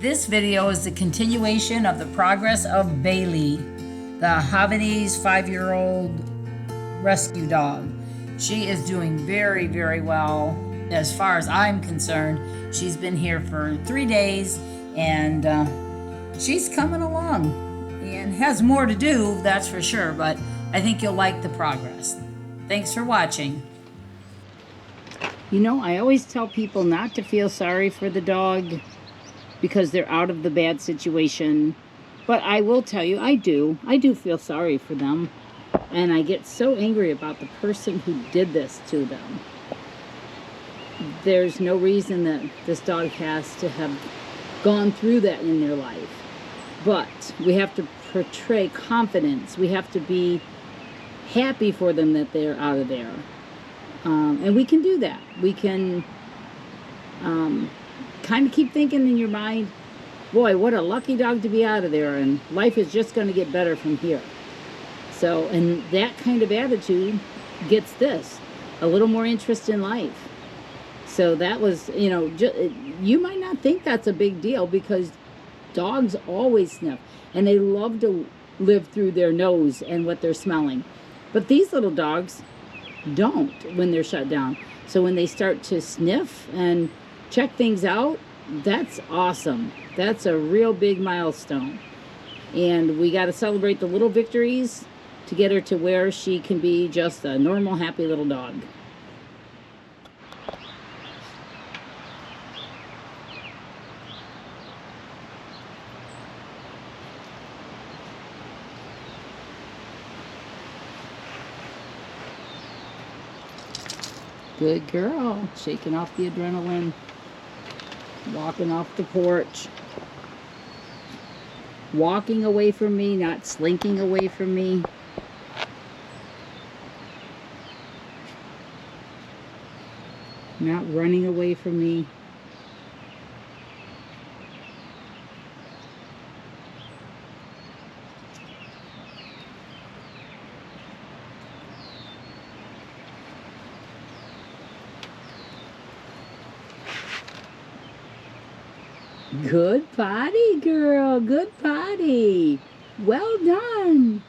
This video is the continuation of the progress of Bailey, the Havanese 5-year-old rescue dog. She is doing very, very well as far as I'm concerned. She's been here for 3 days and she's coming along and has more to do, that's for sure, but I think you'll like the progress. Thanks for watching. You know, I always tell people not to feel sorry for the dog because they're out of the bad situation. But I will tell you, I do feel sorry for them. And I get so angry about the person who did this to them. There's no reason that this dog has to have gone through that in their life. But we have to portray confidence. We have to be happy for them that they're out of there. And we can do that. We can kind of keep thinking in your mind, boy, what a lucky dog to be out of there, and life is just going to get better from here. So, and that kind of attitude gets this, a little more interest in life. So that was, you know, you might not think that's a big deal because dogs always sniff, and they love to live through their nose and what they're smelling. But these little dogs don't when they're shut down. So when they start to sniff and check things out, that's awesome. That's a real big milestone. And we got to celebrate the little victories to get her to where she can be just a normal, happy little dog. Good girl, shaking off the adrenaline, walking off the porch, walking away from me, not slinking away from me. Not running away from me. Good potty, girl. Good potty. Well done.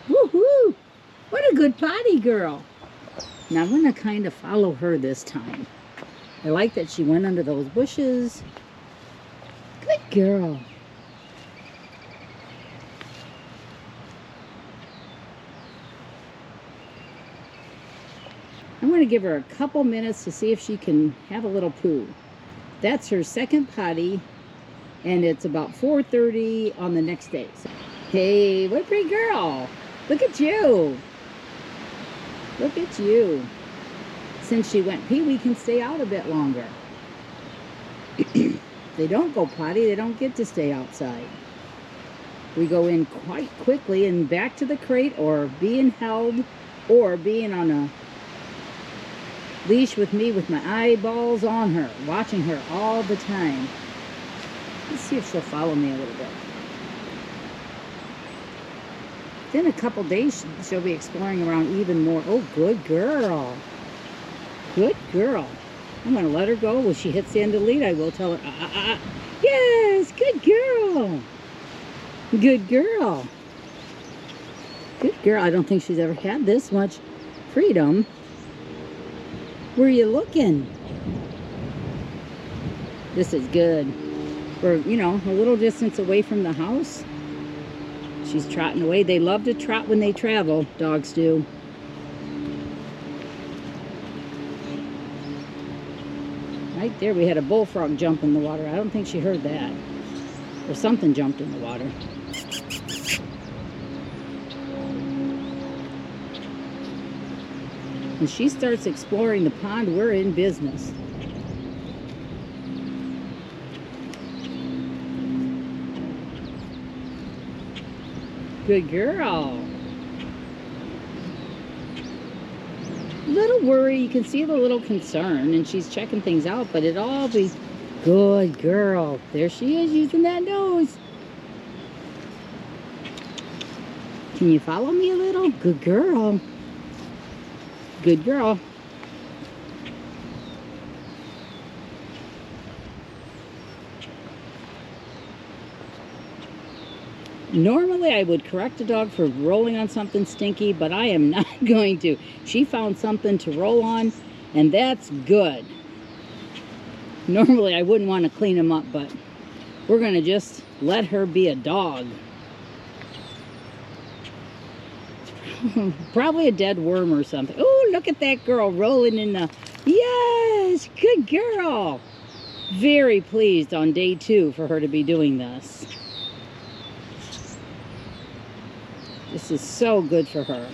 Woohoo! What a good potty, girl. Now I'm going to kind of follow her this time. I like that she went under those bushes. Good girl. I'm going to give her a couple minutes to see if she can have a little poo. That's her second potty, and it's about 4:30 on the next day. Hey, what a pretty girl. Look at you. Look at you. Since she went pee, we can stay out a bit longer. They don't go potty, they don't get to stay outside. We go in quite quickly and back to the crate, or being held, or being on a leash with me with my eyeballs on her, watching her all the time. Let's see if she'll follow me a little bit. Then a couple days she'll be exploring around even more. Oh, good girl. Good girl. I'm going to let her go. When she hits the end of the lead, I will tell her, Yes, good girl. Good girl. Good girl. I don't think she's ever had this much freedom. Where are you looking? This is good. We're, you know, a little distance away from the house. She's trotting away. They love to trot when they travel. Dogs do. Right there, we had a bullfrog jump in the water. I don't think she heard that. Or something jumped in the water. When she starts exploring the pond, we're in business. Good girl. Little worry, you can see the little concern, and she's checking things out, but it all be good girl. There she is using that nose. Can you follow me a little? Good girl. Good girl. Normally I would correct a dog for rolling on something stinky, but I am not going to. She found something to roll on, and that's good. Normally I wouldn't want to clean them up, but we're going to just let her be a dog. Probably a dead worm or something. Oh, look at that girl rolling in the... Yes, good girl. Very pleased on day 2 for her to be doing this. This is so good for her.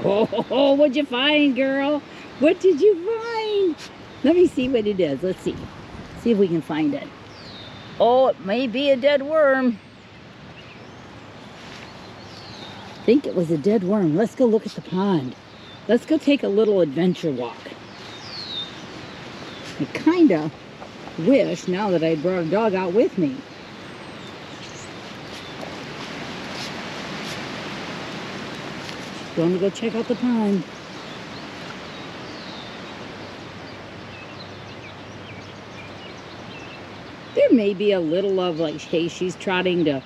Oh, what'd you find, girl? What did you find? Let me see what it is. Let's see. See if we can find it. Oh, it may be a dead worm. I think it was a dead worm. Let's go look at the pond. Let's go take a little adventure walk. I kind of wish now that I brought a dog out with me. Going to go check out the pond. There may be a little of like, hey, she's trotting to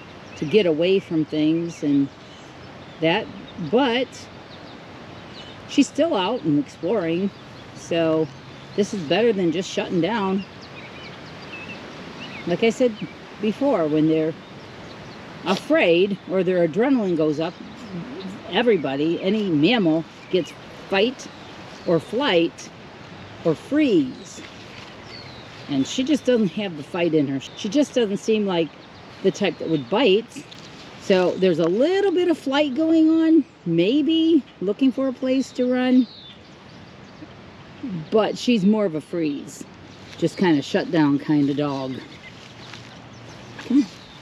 get away from things and that, but she's still out and exploring. So this is better than just shutting down. Like I said before, when they're afraid or their adrenaline goes up, everybody, any mammal gets fight or flight or freeze. And she just doesn't have the fight in her. She just doesn't seem like the type that would bite. So there's a little bit of flight going on, maybe looking for a place to run. But she's more of a freeze, just kind of shut down kind of dog.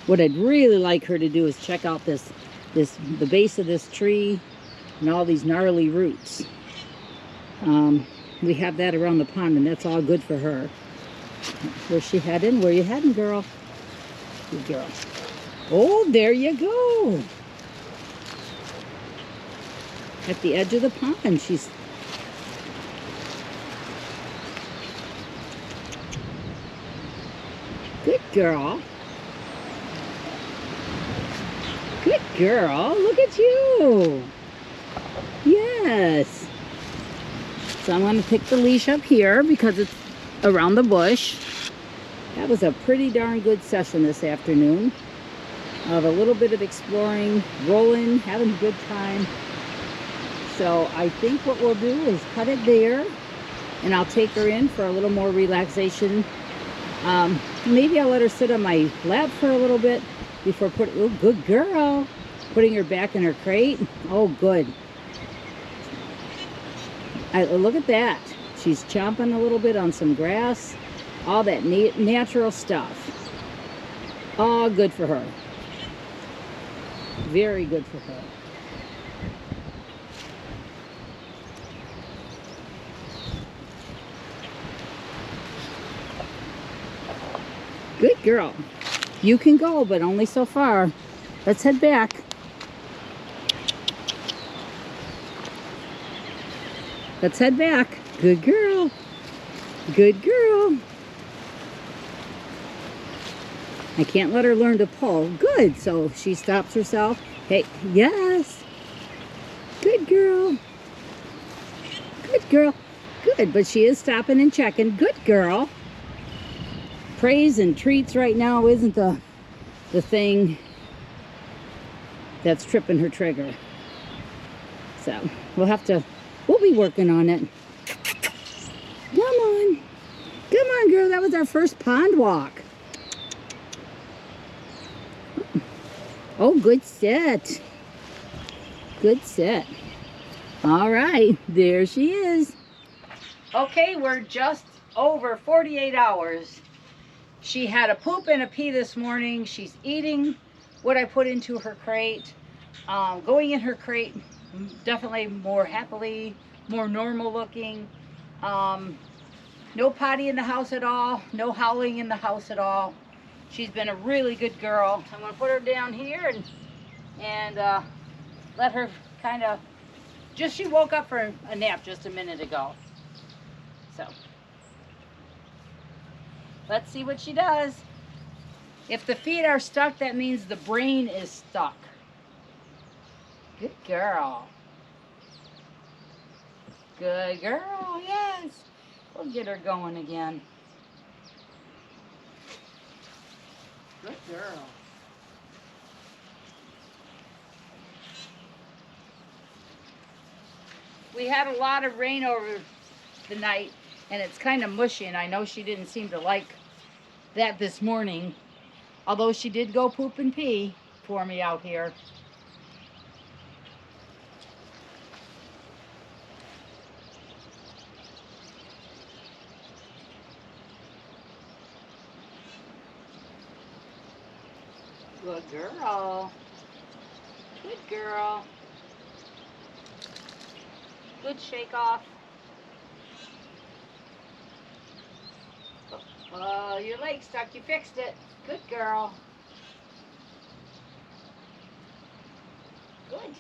What I'd really like her to do is check out the base of this tree and all these gnarly roots. We have that around the pond, and that's all good for her. Where's she heading? Where you heading, girl? Good girl. Oh, there you go. At the edge of the pond, she's... Good girl. Good girl. Look at you. Yes. So I'm going to pick the leash up here because it's around the bush. That was a pretty darn good session this afternoon of a little bit of exploring, rolling, having a good time. So I think what we'll do is cut it there, and I'll take her in for a little more relaxation. Maybe I'll let her sit on my lap for a little bit before oh, good girl, putting her back in her crate. Oh, good. Look at that. She's chomping a little bit on some grass. All that natural stuff. All good for her. Very good for her. Good girl. You can go, but only so far. Let's head back. Let's head back. Good girl. Good girl. I can't let her learn to pull. Good. So she stops herself. Hey, yes. Good girl. Good girl. Good, but she is stopping and checking. Good girl. Praise and treats right now isn't the thing that's tripping her trigger. So we'll be working on it. Come on. Come on, girl. That was our first pond walk. Oh, good sit. Good sit. All right. There she is. Okay, we're just over 48 hours. She had a poop and a pee this morning. She's eating what I put into her crate. Going in her crate, definitely more happily, more normal looking. No potty in the house at all. No howling in the house at all. She's been a really good girl. I'm going to put her down here and let her kind of... she woke up for a nap just a minute ago. So... Let's see what she does. If the feet are stuck, that means the brain is stuck. Good girl. Good girl, yes. We'll get her going again. Good girl. We had a lot of rain over the night, and it's kind of mushy, and I know she didn't seem to like that this morning, although she did go poop and pee for me out here. Good girl. Good girl. Good shake off. Oh, your leg's stuck. You fixed it. Good girl. Good.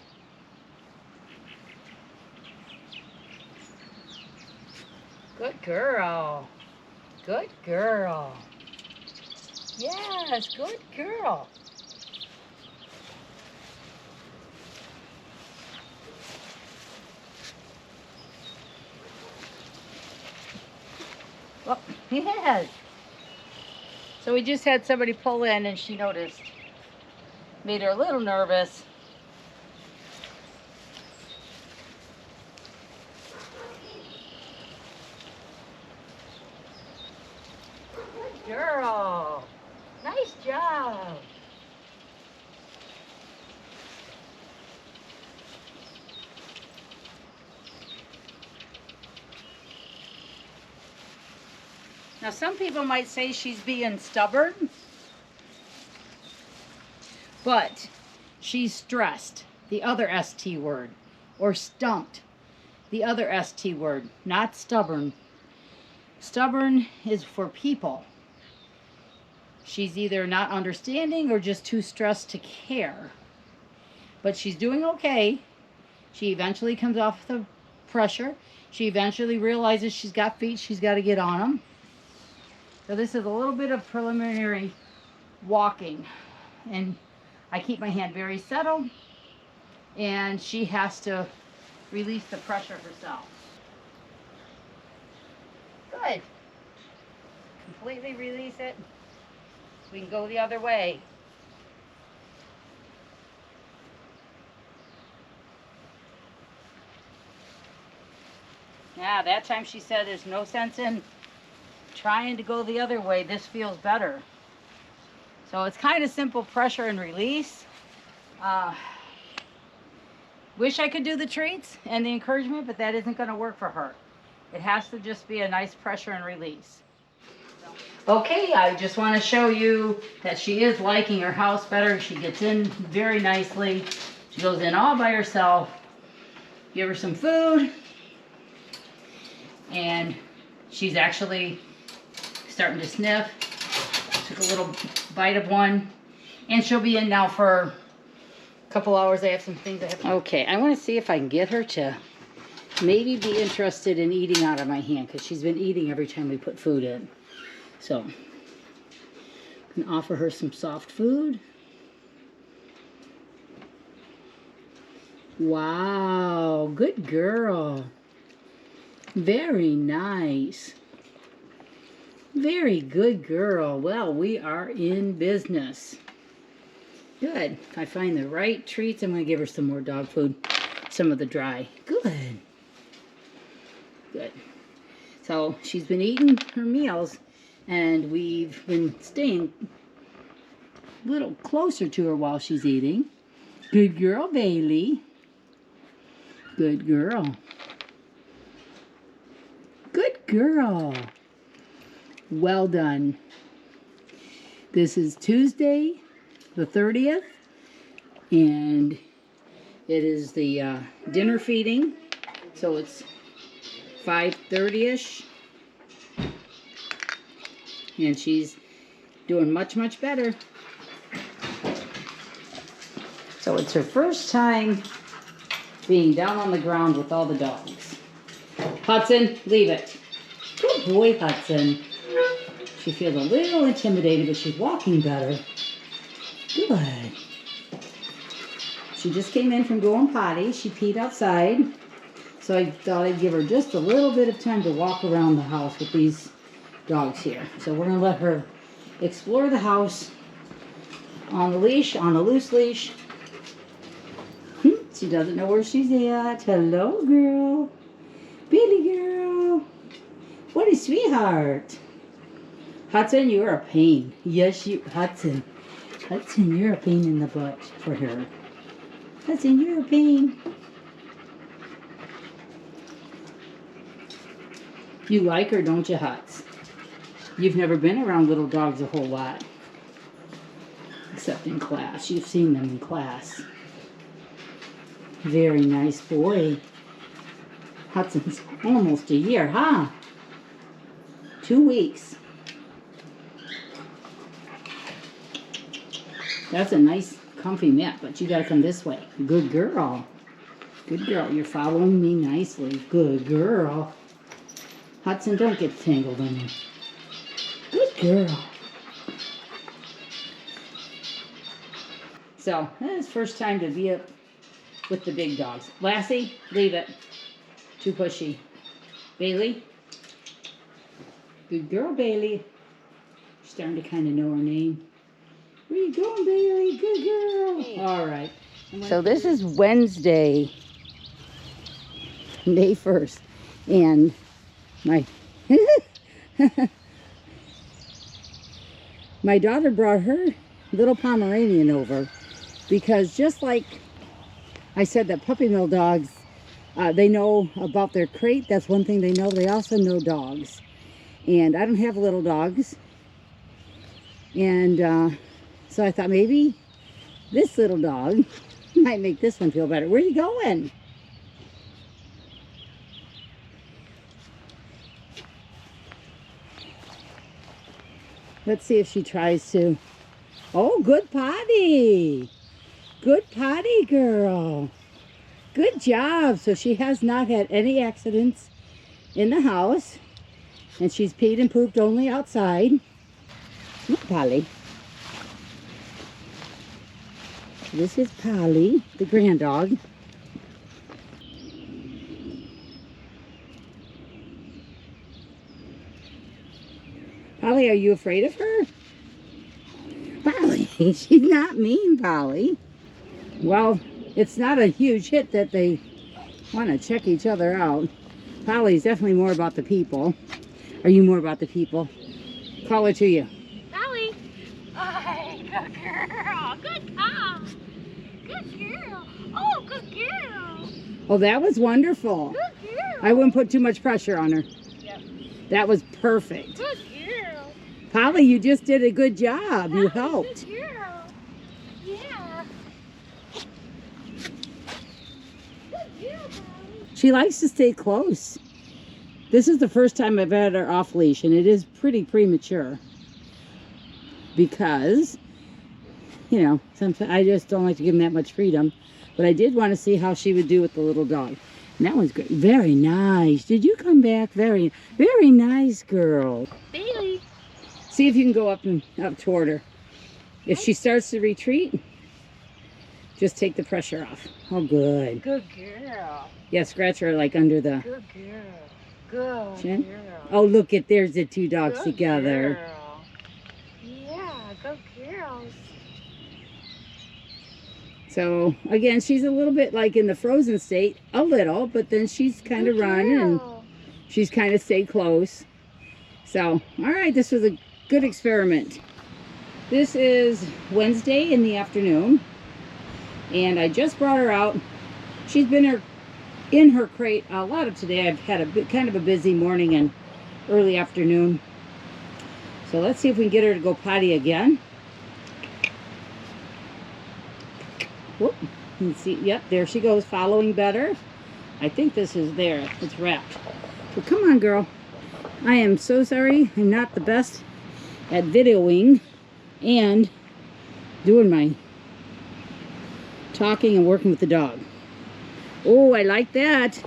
Good girl. Good girl. Yes, good girl. Well, yes. So we just had somebody pull in and she noticed. Made her a little nervous. Good girl. Nice job. Now some people might say she's being stubborn, but she's stressed, the other ST word, or stumped, the other ST word, not stubborn. Stubborn is for people. She's either not understanding or just too stressed to care. But she's doing okay. She eventually comes off the pressure. She eventually realizes she's got feet, she's got to get on them. So this is a little bit of preliminary walking. And I keep my hand very settled. And she has to release the pressure herself. Good. Completely release it. We can go the other way. Yeah, that time she said there's no sense in trying to go the other way. This feels better. So it's kind of simple pressure and release. Wish I could do the treats and the encouragement, but that isn't going to work for her. It has to just be a nice pressure and release. Okay, I just want to show you that she is liking her house better. She gets in very nicely. She goes in all by herself. Give her some food. And she's actually starting to sniff. Took a little bite of one. And she'll be in now for a couple hours. I have some things I have to... Okay, I want to see if I can get her to maybe be interested in eating out of my hand, because she's been eating every time we put food in. So, I'm going to offer her some soft food. Wow, good girl. Very nice. Very good girl. Well, we are in business. Good. If I find the right treats, I'm going to give her some more dog food. Some of the dry. Good. Good. So, she's been eating her meals, and we've been staying a little closer to her while she's eating. Good girl, Bailey. Good girl. Good girl. Well done. This is Tuesday, the 30th, and it is the dinner feeding, so it's 5:30ish, and she's doing much, much better. So it's her first time being down on the ground with all the dogs. Hudson, leave it. Good boy, Hudson. She feels a little intimidated, but she's walking better. Good. She just came in from going potty. She peed outside. So I thought I'd give her just a little bit of time to walk around the house with these dogs here. So we're going to let her explore the house on the leash, on a loose leash. She doesn't know where she's at. Hello, girl. Baby girl. What a sweetheart. Hudson, you're a pain. Yes, Hudson. Hudson, you're a pain in the butt for her. Hudson, you're a pain. You like her, don't you, Huts? You've never been around little dogs a whole lot. Except in class. You've seen them in class. Very nice boy. Hudson's almost a year, huh? 2 weeks. That's a nice, comfy mat, but you gotta come this way. Good girl. Good girl. You're following me nicely. Good girl. Hudson, don't get tangled in me. Good girl. So, it's first time to be up with the big dogs. Lassie, leave it. Too pushy. Bailey. Good girl, Bailey. She's starting to kind of know her name. Where you going, Bailey? Good girl. All right. So this is Wednesday, May 1st. And my my daughter brought her little Pomeranian over because just like I said that puppy mill dogs, they know about their crate. That's one thing they know. They also know dogs. And I don't have little dogs. And so I thought maybe this little dog might make this one feel better. Where are you going? Let's see if she tries to. Oh, good potty. Good potty, girl. Good job. So she has not had any accidents in the house. And she's peed and pooped only outside. Look, Polly. This is Polly, the grand dog. Polly, are you afraid of her? Polly, she's not mean, Polly. Well, it's not a huge hit that they want to check each other out. Polly's definitely more about the people. Are you more about the people? Call her to you. Polly. Hi, good girl. Good job. Good girl. Oh, good girl. Oh, that was wonderful. Good girl. I wouldn't put too much pressure on her. Yep. That was perfect. Good girl. Polly, you just did a good job. You helped. Good girl. Yeah. Good girl, Polly. She likes to stay close. This is the first time I've had her off leash, and it is pretty premature because, you know, sometimes I just don't like to give them that much freedom. But I did want to see how she would do with the little dog. And that was great. Very nice. Did you come back? Very, very nice, girl. Bailey. See if you can go up toward her. If she starts to retreat, just take the pressure off. Oh, good. Good girl. Yeah, scratch her like under the Good girl. Good chin. girl. Oh, look at, there's the two dogs Good together. Girl. Yeah, good girls. So, again, she's a little bit like in the frozen state, a little, but then she's kind of run and she's kind of stayed close. So, all right, this was a good experiment. This is Wednesday in the afternoon, and I just brought her out. She's been in her crate a lot of today. I've had a kind of a busy morning and early afternoon. So let's see if we can get her to go potty again. Whoop. You can see, yep, there she goes, following better. I think this is there. It's wrapped. So come on, girl. I am so sorry. I'm not the best at videoing and doing my talking and working with the dog. Oh, I like that.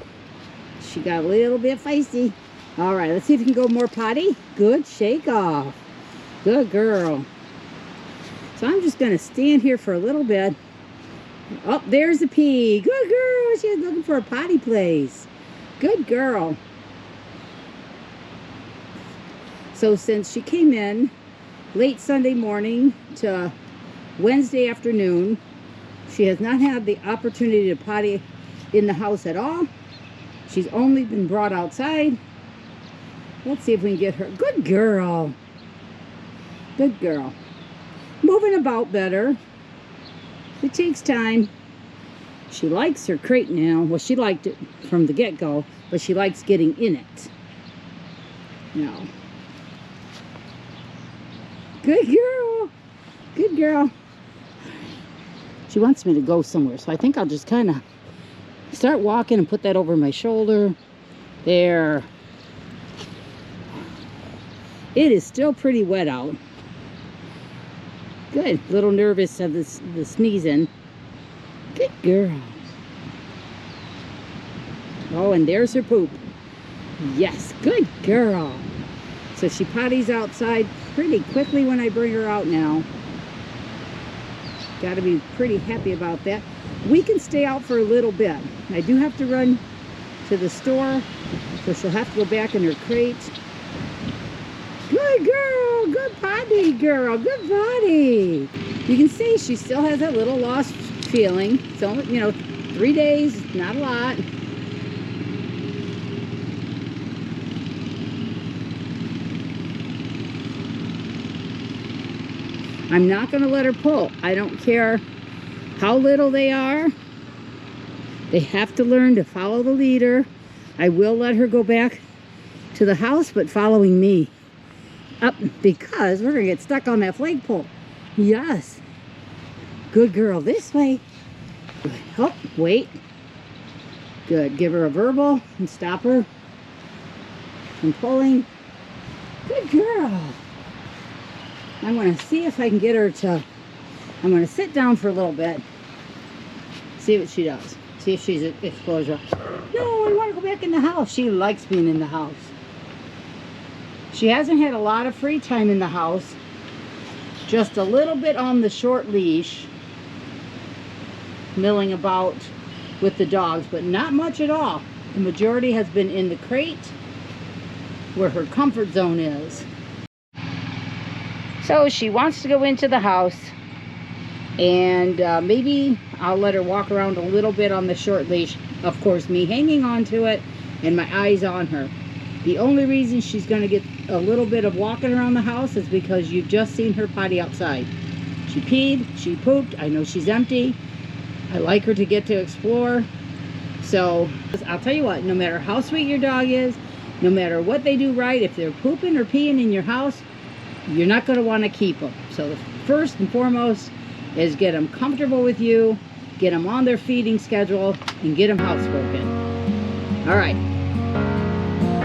She got a little bit feisty. All right, let's see if you can go more potty. Good shake off. Good girl. So I'm just going to stand here for a little bit. Oh, there's the pee. Good girl. She's looking for a potty place. Good girl. So since she came in late Sunday morning to Wednesday afternoon, she has not had the opportunity to potty in the house at all. She's only been brought outside. Let's see if we can get her. Good girl. Good girl. Moving about better. It takes time. She likes her crate now. Well, she liked it from the get-go, but she likes getting in it. No. Good girl. Good girl. She wants me to go somewhere, so I think I'll just kind of start walking and put that over my shoulder. There. It is still pretty wet out. Good. A little nervous of the sneezing. Good girl. Oh, and there's her poop. Yes, good girl. So she potties outside pretty quickly when I bring her out now. Got to be pretty happy about that. We can stay out for a little bit. I do have to run to the store, so she'll have to go back in her crate. Good girl, good potty girl, good potty. You can see she still has that little lost feeling. So, 3 days, not a lot. I'm not going to let her pull. I don't care how little they are. They have to learn to follow the leader. I will let her go back to the house, but following me up, because we're going to get stuck on that flagpole. Yes. Good girl. This way. Good. Oh, wait. Good. Give her a verbal and stop her from pulling. Good girl. I'm going to see if I can get her to, I'm going to sit down for a little bit, see what she does, see if she's exposure. No, I want to go back in the house. She likes being in the house. She hasn't had a lot of free time in the house, just a little bit on the short leash, milling about with the dogs, but not much at all. The majority has been in the crate where her comfort zone is. So she wants to go into the house, and maybe I'll let her walk around a little bit on the short leash. Of course, me hanging on to it and my eyes on her. The only reason she's going to get a little bit of walking around the house is because you've just seen her potty outside. She peed, she pooped. I know she's empty. I like her to get to explore. So I'll tell you what, no matter how sweet your dog is, no matter what they do right, if they're pooping or peeing in your house, you're not going to want to keep them. So the first and foremost is get them comfortable with you, get them on their feeding schedule, and get them housebroken. All right.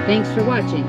Thanks for watching.